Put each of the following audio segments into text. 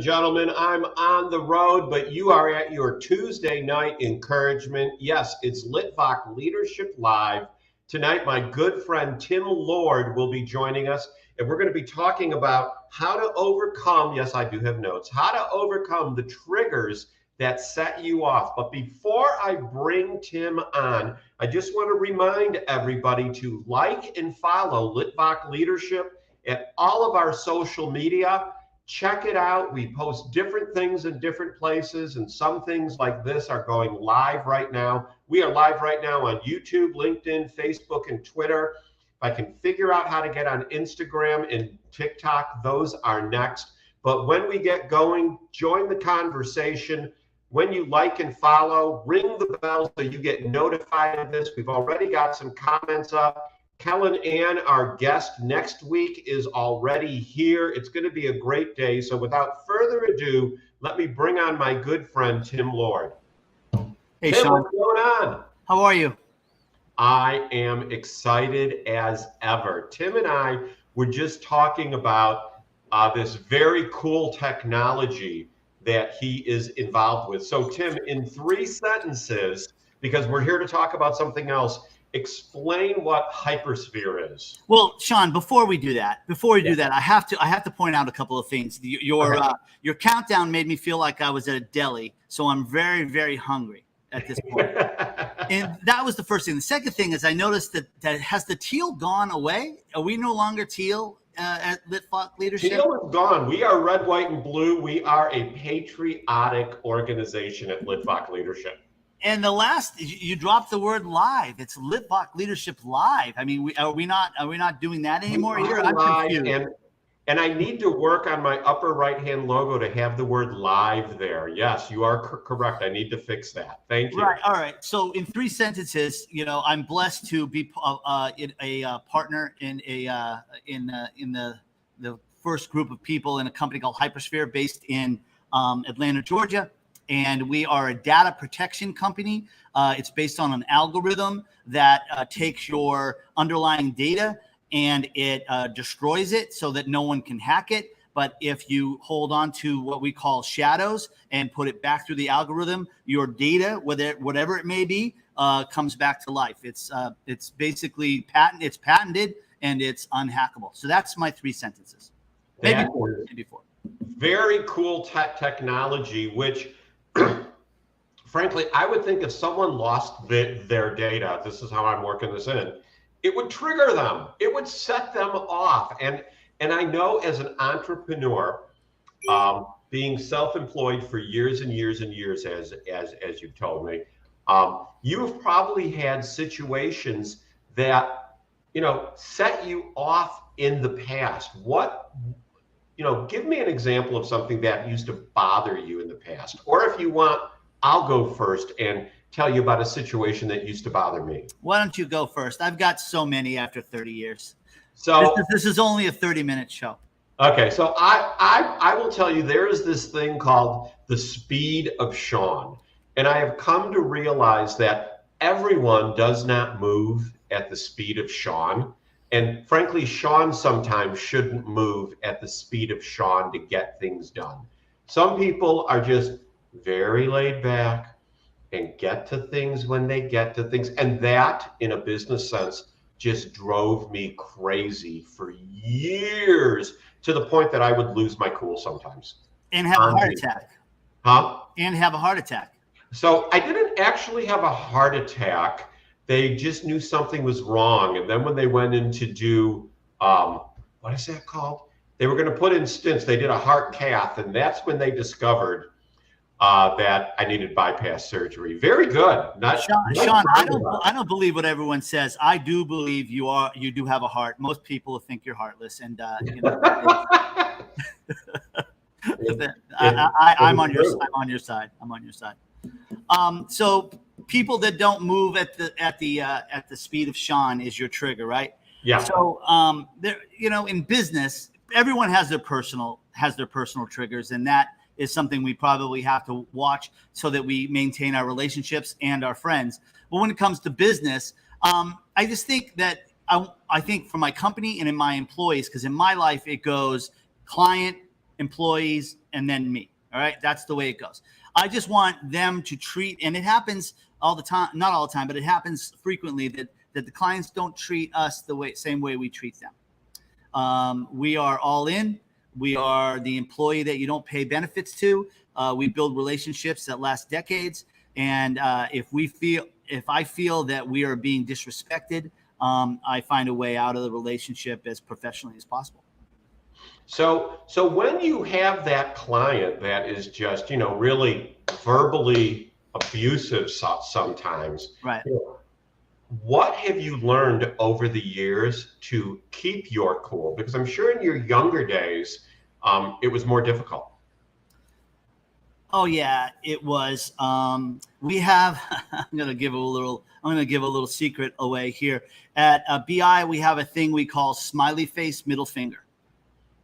gentlemen, I'm on the road, but you are at your Tuesday night encouragement. Yes, it's Litvak Leadership Live. Tonight, my good friend Tim Lord will be joining us, and we're going to be talking about how to overcome, yes, I do have notes, how to overcome the triggers that set you off. But before I bring Tim on, I just want to remind everybody to like and follow Litvak Leadership at all of our social media. Check it out. We post different things in different places, and some things like this are going live right now. We are live right now on YouTube, LinkedIn, Facebook, and Twitter. If I can figure out how to get on Instagram and TikTok, those are next. But when we get going, join the conversation. When you like and follow, ring the bell so you get notified of this. We've already got some comments up. Kellen Ann, our guest next week, is already here. It's going to be a great day. So without further ado, let me bring on my good friend, Tim Lord. Hey, Tim, Sean. what's going on? How are you? I am excited as ever. Tim and I were just talking about this very cool technology that he is involved with. So, Tim, in 3 sentences, because we're here to talk about something else, explain what hypersphere is. Well, Sean, before we do that, I have to point out a couple of things. Your countdown made me feel like I was at a deli, so I'm very, very hungry at this point. And that was the first thing. The second thing is I noticed that has the teal gone away? Are we no longer teal at Litvak Leadership? Teal is gone. We are red, white, and blue. We are a patriotic organization at Litvak Leadership. And the last, you dropped the word live. It's Litvak Leadership Live. I mean, are we not doing that anymore here? I'm confused. And I need to work on my upper right-hand logo to have the word live there. Yes, you are correct. I need to fix that. Thank you. Right. All right. So in 3 sentences, I'm blessed to be a partner in the first group of people in a company called Hypersphere based in Atlanta, Georgia. And we are a data protection company. It's based on an algorithm that takes your underlying data and it destroys it so that no one can hack it. But if you hold on to what we call shadows and put it back through the algorithm, your data, whatever it may be, comes back to life. It's basically patented and it's unhackable. So that's my 3 sentences. Maybe four. Very cool technology, which frankly, I would think if someone lost their data, this is how I'm working this in, it would trigger them. It would set them off. And I know as an entrepreneur, being self-employed for years and years and years, as you've told me, you've probably had situations that, set you off in the past. Give me an example of something that used to bother you in the past. Or if you want, I'll go first and tell you about a situation that used to bother me. Why don't you go first? I've got so many after 30 years. So this is only a 30-minute show. Okay, so I will tell you there is this thing called the speed of Sean. And I have come to realize that everyone does not move at the speed of Sean. And frankly, Sean sometimes shouldn't move at the speed of Sean to get things done. Some people are just very laid back and get to things when they get to things. And that, in a business sense, just drove me crazy for years to the point that I would lose my cool sometimes. And have a heart attack. Huh? And have a heart attack. So I didn't actually have a heart attack. They just knew something was wrong. And then when they went in to do, what is that called? They were going to put in stents. They did a heart cath. And that's when they discovered that I needed bypass surgery. Very good. Sean, I don't believe what everyone says. I do believe you do have a heart. Most people think you're heartless. And, I'm on your side. So people that don't move at the speed of Sean is your trigger, right? Yeah. So in business, everyone has their personal triggers, and that is something we probably have to watch so that we maintain our relationships and our friends. But when it comes to business, I just think that I think for my company and in my employees, because in my life it goes client, employees, and then me. All right. That's the way it goes. I just want them to treat, and it happens all the time, not all the time, but it happens frequently that the clients don't treat us same way we treat them. We are all in. We are the employee that you don't pay benefits to. We build relationships that last decades. And if I feel that we are being disrespected, I find a way out of the relationship as professionally as possible. So when you have that client that is just, really verbally abusive sometimes, right? What have you learned over the years to keep your cool? Because I'm sure in your younger days, it was more difficult. Oh yeah, it was. We have. I'm gonna give a little secret away here. At BI, we have a thing we call smiley face, middle finger.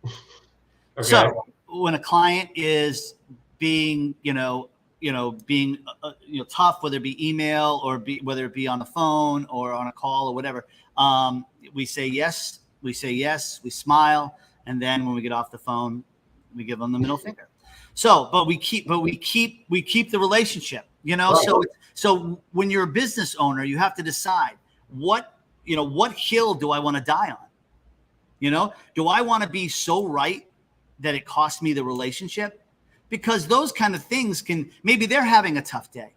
Okay. So when a client is being, being tough, whether it be email or whether it be on the phone or on a call or whatever, we say yes, we smile, and then when we get off the phone, we give them the middle finger. So, but we keep the relationship, Right. So when you're a business owner, you have to decide what hill do I want to die on? Do I want to be so right that it costs me the relationship? Because those kind of things maybe they're having a tough day.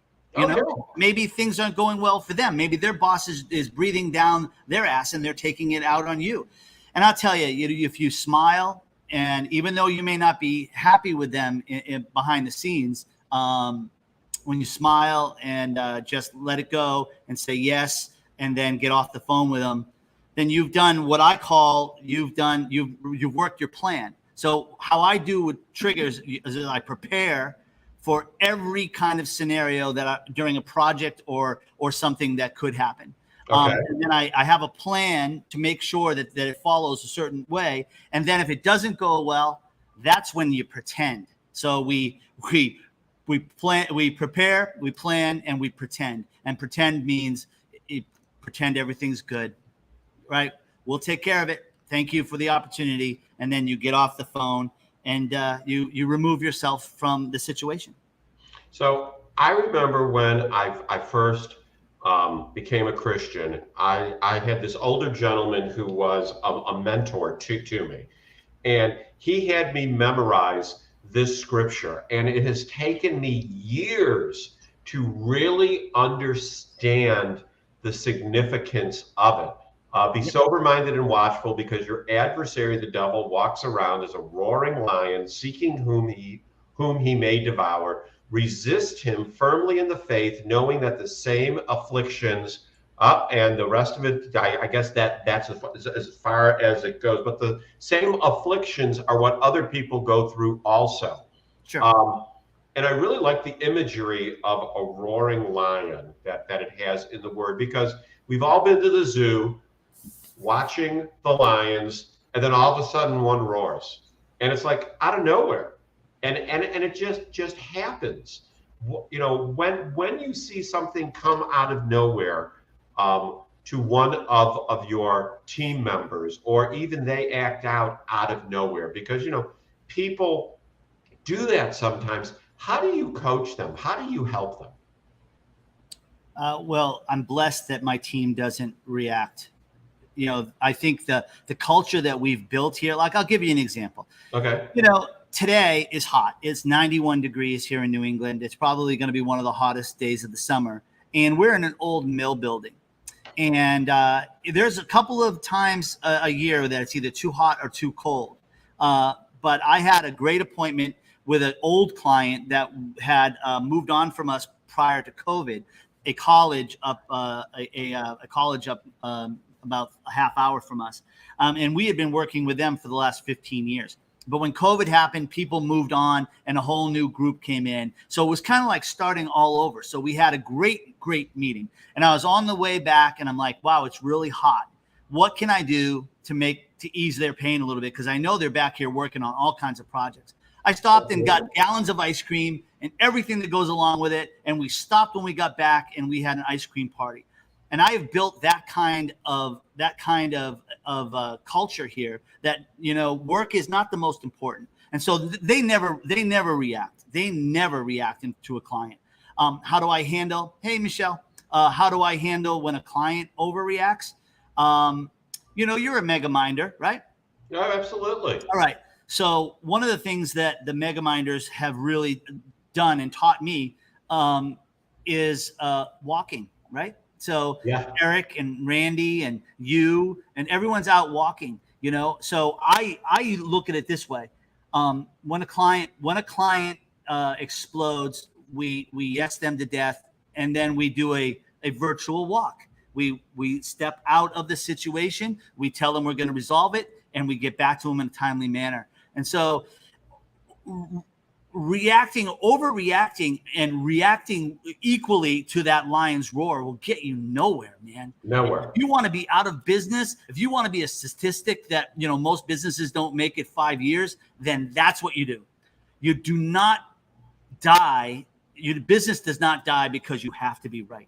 Maybe things aren't going well for them. Maybe their boss is breathing down their ass and they're taking it out on you. And I'll tell you, if you smile, and even though you may not be happy with them behind the scenes, when you smile and just let it go and say yes, and then get off the phone with them, then you've done what I call you've worked your plan. So how I do with triggers is I prepare for every kind of scenario during a project or something that could happen. Okay. And then I have a plan to make sure that it follows a certain way. And then if it doesn't go well, that's when you pretend. So we plan, we prepare, we plan, and we pretend. And pretend means pretend everything's good, right? We'll take care of it. Thank you for the opportunity. And then you get off the phone and you remove yourself from the situation. So I remember when I first became a Christian, I had this older gentleman who was a mentor to me. And he had me memorize this scripture. And it has taken me years to really understand the significance of it. Be sober-minded and watchful, because your adversary, the devil, walks around as a roaring lion, seeking whom he may devour. Resist him firmly in the faith, knowing that the same afflictions, and the rest of it, I guess that's as far as it goes. But the same afflictions are what other people go through also. Sure. And I really like the imagery of a roaring lion that it has in the word, because we've all been to the zoo watching the lions, and then all of a sudden one roars, and it's like out of nowhere, and it just happens. When you see something come out of nowhere to one of your team members, or even they act out of nowhere, because people do that sometimes. How do you coach them? How do you help them? Well, I'm blessed that my team doesn't react. I think the culture that we've built here, like I'll give you an example. Okay. Today is hot. It's 91 degrees here in New England. It's probably going to be one of the hottest days of the summer. And we're in an old mill building. And there's a couple of times a year that it's either too hot or too cold. But I had a great appointment with an old client that had moved on from us prior to COVID, a college up about a half hour from us. And we had been working with them for the last 15 years. But when COVID happened, people moved on and a whole new group came in. So it was kind of like starting all over. So we had a great meeting. And I was on the way back and I'm like, wow, it's really hot. What can I do to ease their pain a little bit? Because I know they're back here working on all kinds of projects. I stopped and got gallons of ice cream and everything that goes along with it. And we stopped when we got back and we had an ice cream party. And I have built that kind of culture here that, work is not the most important. And so they never react. They never react to a client. How do I handle? Hey, Michelle, how do I handle when a client overreacts? You're a mega minder, right? Yeah, absolutely. All right. So one of the things that the mega minders have really done and taught me is walking, right? So Yeah. Eric and Randy and you and everyone's out walking, So I look at it this way. When a client explodes, we yes them to death, and then we do a virtual walk. We step out of the situation. We tell them we're going to resolve it, and we get back to them in a timely manner. And so overreacting and reacting equally to that lion's roar will get you nowhere, man. Nowhere. If you want to be out of business, if you want to be a statistic that, most businesses don't make it 5 years, then that's what you do. You do not die. Your business does not die because you have to be right.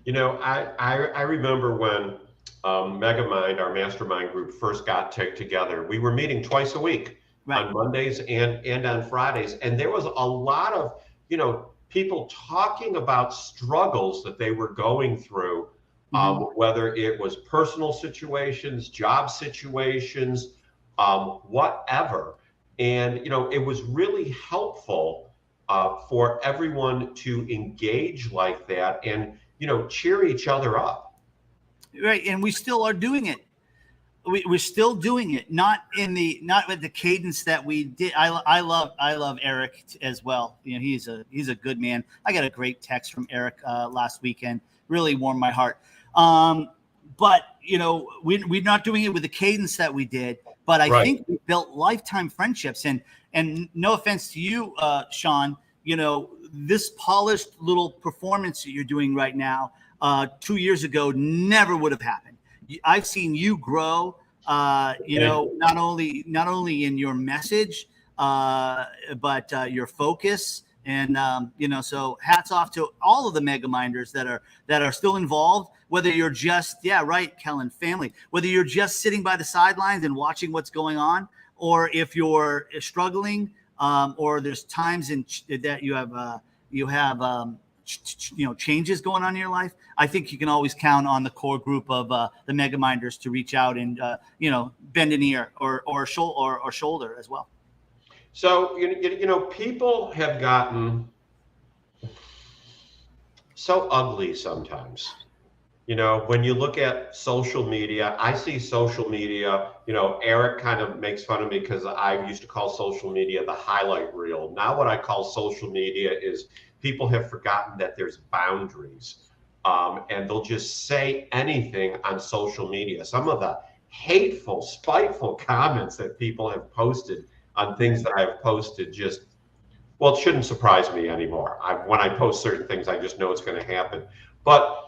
I remember when Megamind, our mastermind group, first got together. We were meeting twice a week, right, on Mondays and on Fridays. And there was a lot of, people talking about struggles that they were going through, whether it was personal situations, job situations, whatever. And, it was really helpful for everyone to engage like that and, cheer each other up. Right. And we still are doing it. We're still doing it, not with the cadence that we did. I love Eric as well. He's a good man. I got a great text from Eric last weekend. Really warmed my heart. But we're not doing it with the cadence that we did. But I think we built lifetime friendships. And no offense to you, Sean, this polished little performance that you're doing right now, 2 years ago, never would have happened. I've seen you grow, not only in your message, but your focus. And, so hats off to all of the mega minders that are still involved, whether you're just, Kellen, family, whether you're just sitting by the sidelines and watching what's going on, or if you're struggling, or there's times that you have changes going on in your life. I think you can always count on the core group of the mega minders to reach out and bend an ear or shoulder as well. So people have gotten so ugly sometimes. When you look at social media, I see social media, Eric kind of makes fun of me because I used to call social media the highlight reel. Now what I call social media is people have forgotten that there's boundaries, and they'll just say anything on social media. Some of the hateful, spiteful comments that people have posted on things that I've posted it shouldn't surprise me anymore. When I post certain things, I just know it's going to happen. But,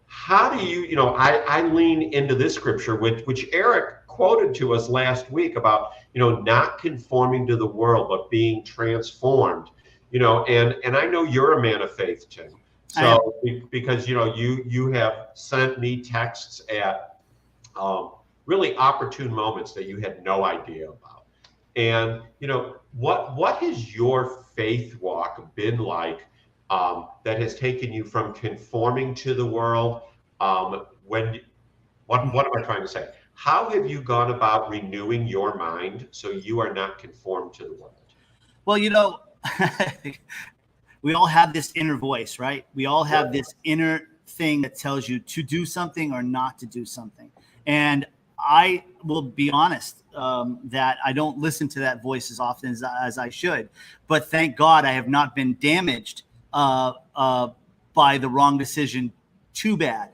how do you, I lean into this scripture, which Eric quoted to us last week about, not conforming to the world, but being transformed, and I know you're a man of faith, Tim. So because, you have sent me texts at really opportune moments that you had no idea about. And, what has your faith walk been like that has taken you from conforming to the world? What am I trying to say? How have you gone about renewing your mind so you are not conformed to the world? Well, we all have this inner voice, right? We all have this inner thing that tells you to do something or not to do something. And I will be honest that I don't listen to that voice as often as I should. But thank God I have not been damaged by the wrong decision too bad.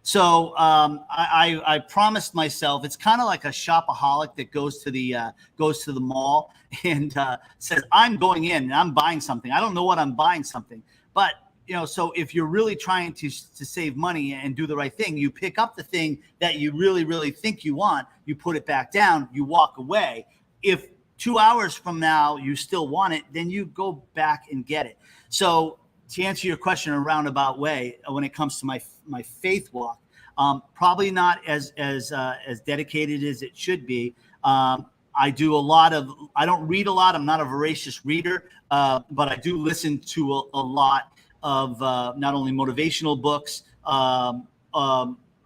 So I promised myself, it's kind of like a shopaholic that goes to the mall and says, I'm going in and I'm buying something. I don't know what I'm buying something, but so if you're really trying to save money and do the right thing, you pick up the thing that you really, really think you want, you put it back down, you walk away. If 2 hours from now you still want it, then you go back and get it. So to answer your question in a roundabout way, when it comes to my faith walk, probably not as dedicated as it should be. I don't read a lot. I'm not a voracious reader, but I do listen to a lot of not only motivational books,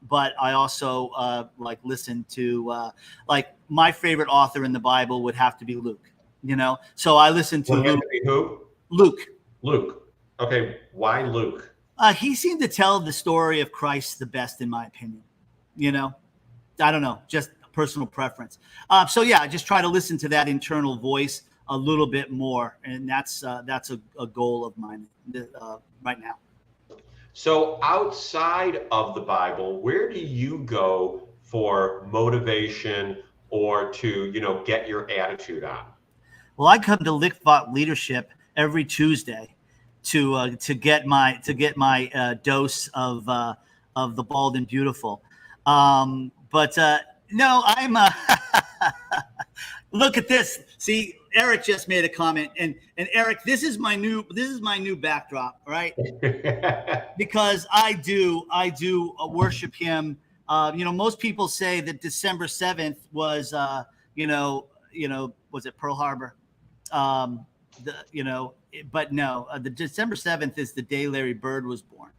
but I also like listen to like my favorite author in the Bible would have to be Luke. So I listen to Would have Luke. to be who? Luke. Luke. Okay, why Luke? He seemed to tell the story of Christ the best, in my opinion. I don't know, just personal preference. So yeah, I just try to listen to that internal voice a little bit more, and that's a goal of mine right now. So outside of the Bible, where do you go for motivation or to, get your attitude on? Well, I come to Litvak Leadership every Tuesday to get my dose of the bald and beautiful. But no, I'm look at this. See, Eric just made a comment, and Eric, this is my new backdrop, right? Because I do worship him. Most people say that December 7th was was it Pearl Harbor? But no, the December 7th is the day Larry Bird was born.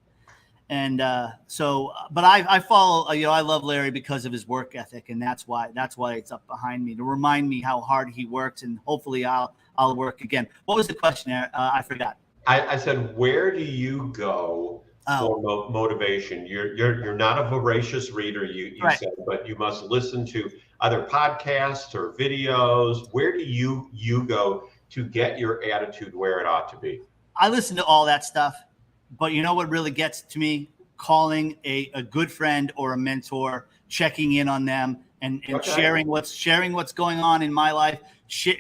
And but I follow, I love Larry because of his work ethic, and that's why it's up behind me to remind me how hard he works, and hopefully I'll work again. What was the question, Eric? I forgot. I said, where do you go for motivation? You're not a voracious reader, you Right. said, but you must listen to other podcasts or videos. Where do you go to get your attitude where it ought to be? I listen to all that stuff. But you know what really gets to me? Calling a good friend or a mentor, checking in on them, and Okay. sharing what's going on in my life.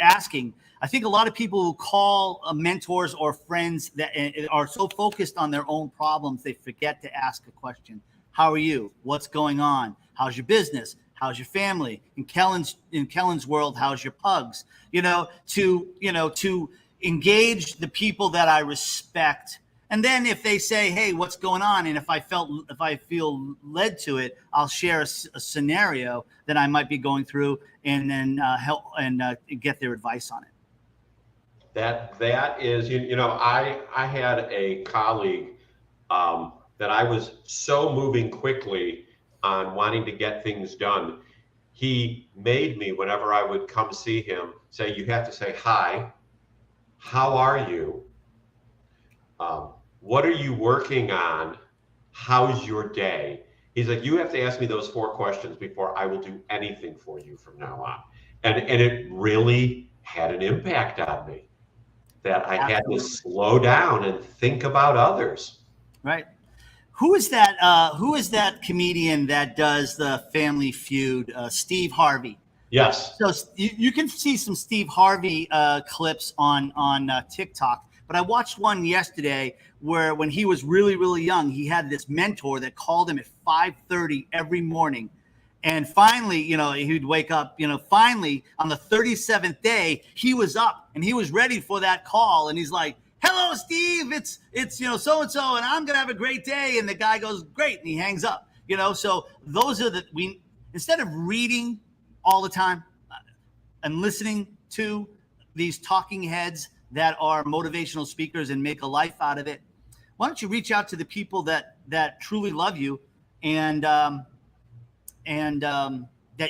Asking. I think a lot of people who call mentors or friends that are so focused on their own problems, they forget to ask a question. How are you? What's going on? How's your business? How's your family? In Kellen's world, how's your pugs? To engage the people that I respect. And then if they say, hey, what's going on? And if I feel led to it, I'll share a scenario that I might be going through, and then help and get their advice on it. That is, I had a colleague that I was so moving quickly on wanting to get things done. He made me, whenever I would come see him, say, you have to say, hi, how are you? What are you working on? How's your day? He's like, you have to ask me those 4 questions before I will do anything for you from now on. And it really had an impact on me, that I had to slow down and think about others. Right. Who is that comedian that does the Family Feud? Steve Harvey. Yes. So you can see some Steve Harvey clips on TikTok. But I watched one yesterday where, when he was really, really young, he had this mentor that called him at 5:30 every morning. And finally, he'd wake up, finally on the 37th day, he was up and he was ready for that call. And he's like, hello, Steve, it's so-and-so, and I'm going to have a great day. And the guy goes, great. And he hangs up, so those are instead of reading all the time and listening to these talking heads that are motivational speakers and make a life out of it, why don't you reach out to the people that truly love you and that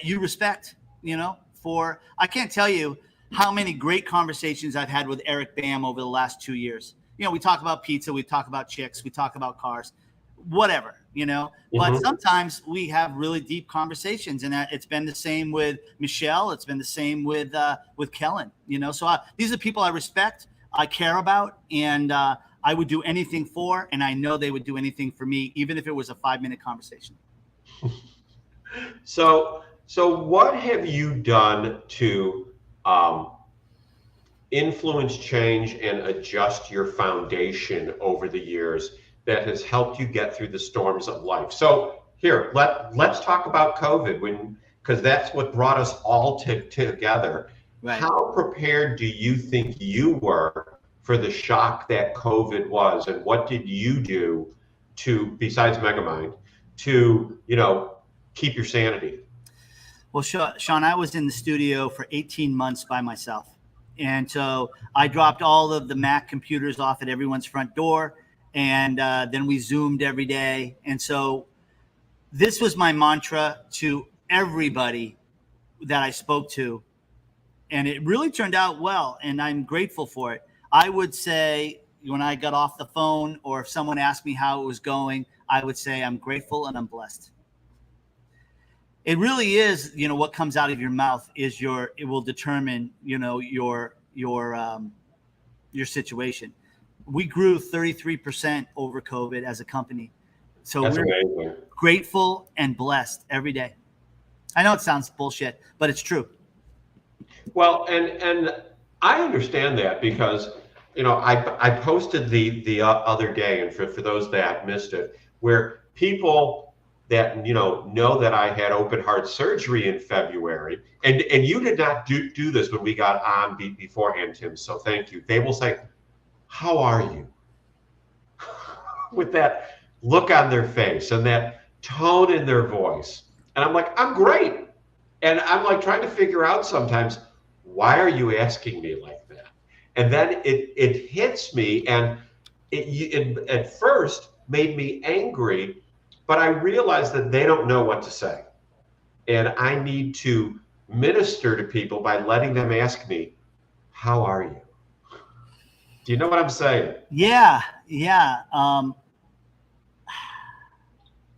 you respect? I can't tell you how many great conversations I've had with Eric Bam over the last 2 years. We talk about pizza, we talk about chicks, we talk about cars, whatever, but sometimes we have really deep conversations, and it's been the same with Michelle. It's been the same with Kellen, so these are people I respect, I care about, and I would do anything for, and I know they would do anything for me, even if it was a 5-minute conversation. So what have you done to influence change and adjust your foundation over the years that has helped you get through the storms of life? So here, let's talk about COVID, because that's what brought us all together. Right. How prepared do you think you were for the shock that COVID was, and what did you do besides Megamind, to keep your sanity? Well, Sean, I was in the studio for 18 months by myself. And so I dropped all of the Mac computers off at everyone's front door. And then we Zoomed every day. And so this was my mantra to everybody that I spoke to. And it really turned out well. And I'm grateful for it. I would say when I got off the phone or if someone asked me how it was going, I would say I'm grateful and I'm blessed. It really is, what comes out of your mouth is it will determine, your situation. We grew 33% over COVID as a company. So That's we're amazing. Grateful and blessed every day. I know it sounds bullshit, but it's true. Well, and I understand that because, I posted the other day, and for those that missed it, where people that know that I had open heart surgery in February, and you did not do this when we got on beforehand, Tim. So thank you. They will say, "How are you?" with that look on their face and that tone in their voice, and I'm like, "I'm great," and I'm like trying to figure out sometimes, why are you asking me like that? And then it hits me, and it at first made me angry. But I realize that they don't know what to say. And I need to minister to people by letting them ask me, how are you? Do you know what I'm saying? Yeah.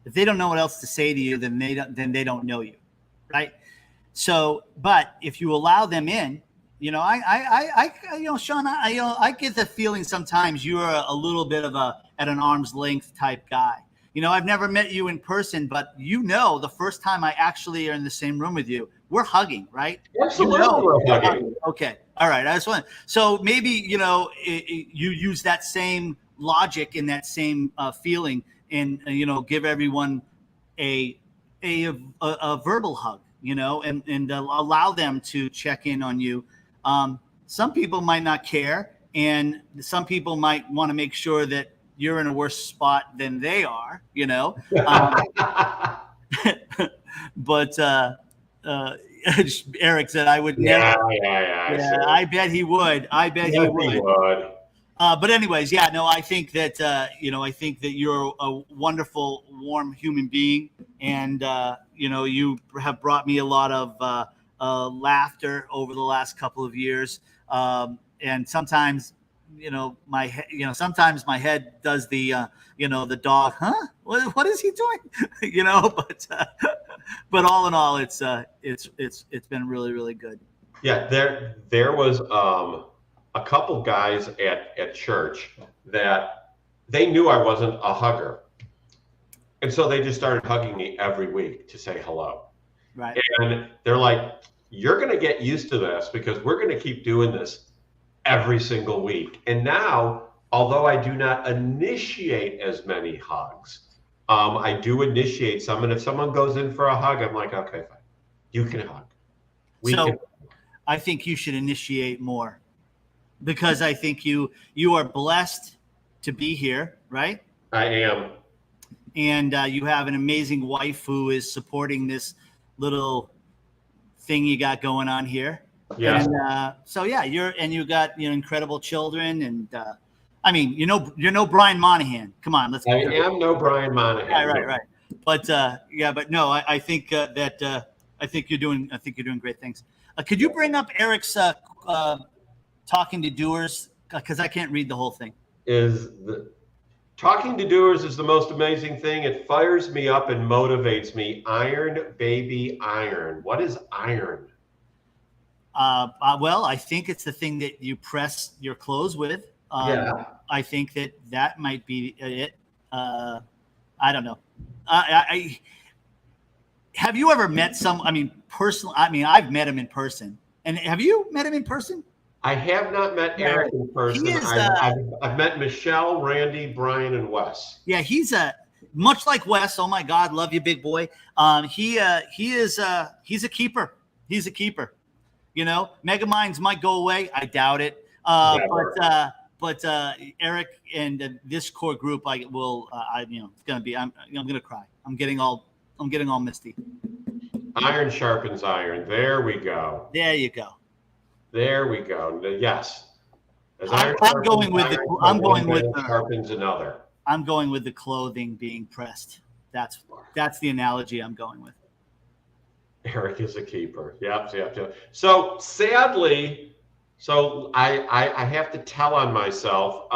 If they don't know what else to say to you, then they don't know you, right? So, but if you allow them in, Sean, I get the feeling sometimes you're a little bit of at an arm's length type guy. I've never met you in person, but the first time I actually are in the same room with you, we're hugging, right? Absolutely, we're hugging. Okay, all right. I just want so maybe you use that same logic and that same feeling, and give everyone a verbal hug, and allow them to check in on you. Some people might not care, and some people might want to make sure that you're in a worse spot than they are, but Eric said I would never. Yeah, I bet he would. He would. But anyways, I think that you're a wonderful, warm human being, and you have brought me a lot of laughter over the last couple of years, and sometimes. Sometimes my head does the the dog, huh? What is he doing? But all in all, it's been really, really good. Yeah, there was a couple guys at church that they knew I wasn't a hugger, and so they just started hugging me every week to say hello. Right. And they're like, "You're going to get used to this because we're going to keep doing this every single week." And now, although I do not initiate as many hugs, I do initiate some. And if someone goes in for a hug, I'm like, okay, fine, you can hug. I think you should initiate more, because I think you are blessed to be here, right? I am. And you have an amazing wife who is supporting this little thing you got going on here. Yeah. And you got incredible children, and I mean Brian Monahan. Come on, let's. I am no Brian Monahan. Yeah, right. But I think that I think you're doing great things. Could you bring up Eric's talking to doers, because I can't read the whole thing. Talking to doers is the most amazing thing. It fires me up and motivates me. Iron, baby, iron. What is iron? Well, I think it's the thing that you press your clothes with. I think that might be it. I don't know. Have you ever met personally? I've met him in person. And have you met him in person? I have not met Eric in person. I've met Michelle, Randy, Brian, and Wes. Yeah, he's much like Wes. Oh my God, love you, big boy. He's a keeper. He's a keeper. Megaminds might go away. I doubt it. But Eric and this core group, it's gonna be. I'm gonna cry. I'm getting all misty. Iron sharpens iron. There we go. There you go. There we go. Yes. As I'm going with the. I'm going with the. Sharpens another. I'm going with the clothing being pressed. That's the analogy I'm going with. Eric is a keeper. Yep. So sadly, I have to tell on myself.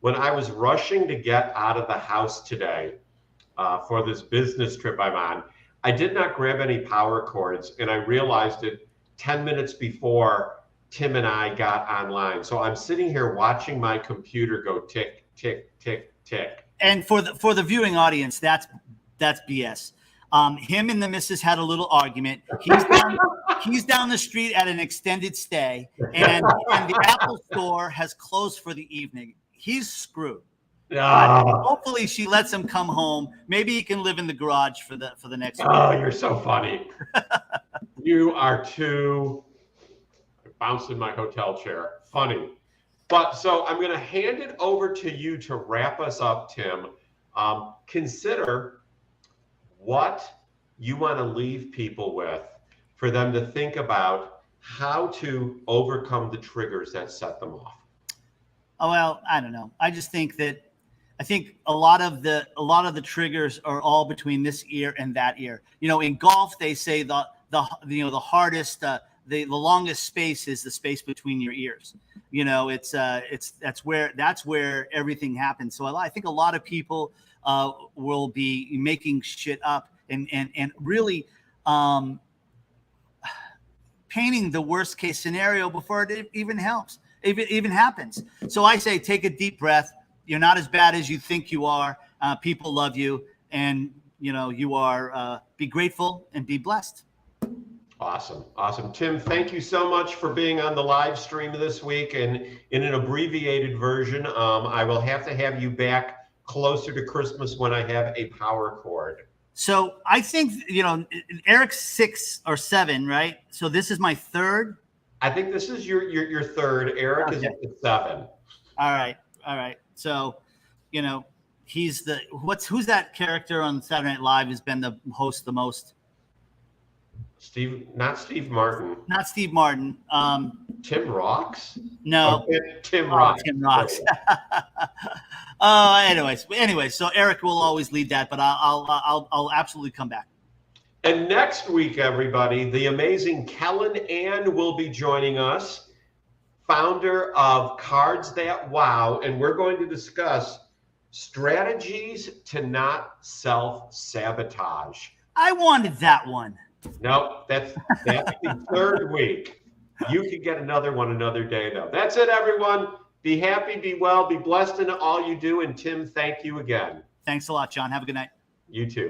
When I was rushing to get out of the house today for this business trip I'm on, I did not grab any power cords, and I realized it 10 minutes before Tim and I got online. So I'm sitting here watching my computer go tick, tick, tick, tick. And for the viewing audience, that's BS. Him and the missus had a little argument. He's down the street at an extended stay, and the Apple store has closed for the evening. He's screwed. Hopefully she lets him come home. Maybe he can live in the garage for the next week. Oh, you're so funny. You are too bounced in my hotel chair. Funny. But so I'm going to hand it over to you to wrap us up, Tim. Consider what you want to leave people with for them to think about how to overcome the triggers that set them off. Oh, well, I don't know. I just think that a lot of the triggers are all between this ear and that ear. In golf, they say the hardest, the longest space is the space between your ears. That's where everything happens. So I think a lot of people will be making shit up and really painting the worst case scenario before it even happens. So I say, take a deep breath. You're not as bad as you think you are. People love you, and you are. Be grateful and be blessed. Awesome. Tim, thank you so much for being on the live stream this week, and in an abbreviated version. I will have to have you back closer to Christmas when I have a power cord. So I think Eric's 6 or 7, right? So this is my third. I think this is your third. Eric is at 7. All right. So, who's that character on Saturday Night Live has been the host the most? Not Steve Martin. Not Steve Martin. Tim Rocks? No. Tim Rocks. Tim Rocks. Anyway, so Eric will always lead that, but I'll absolutely come back. And next week, everybody, the amazing Kellen Ann will be joining us, founder of Cards That Wow, and we're going to discuss strategies to not self-sabotage. I wanted that one. No, that's the third week. You can get another one another day, though. That's it, everyone. Be happy, be well, be blessed in all you do. And Tim, thank you again. Thanks a lot, John. Have a good night. You too. Bye.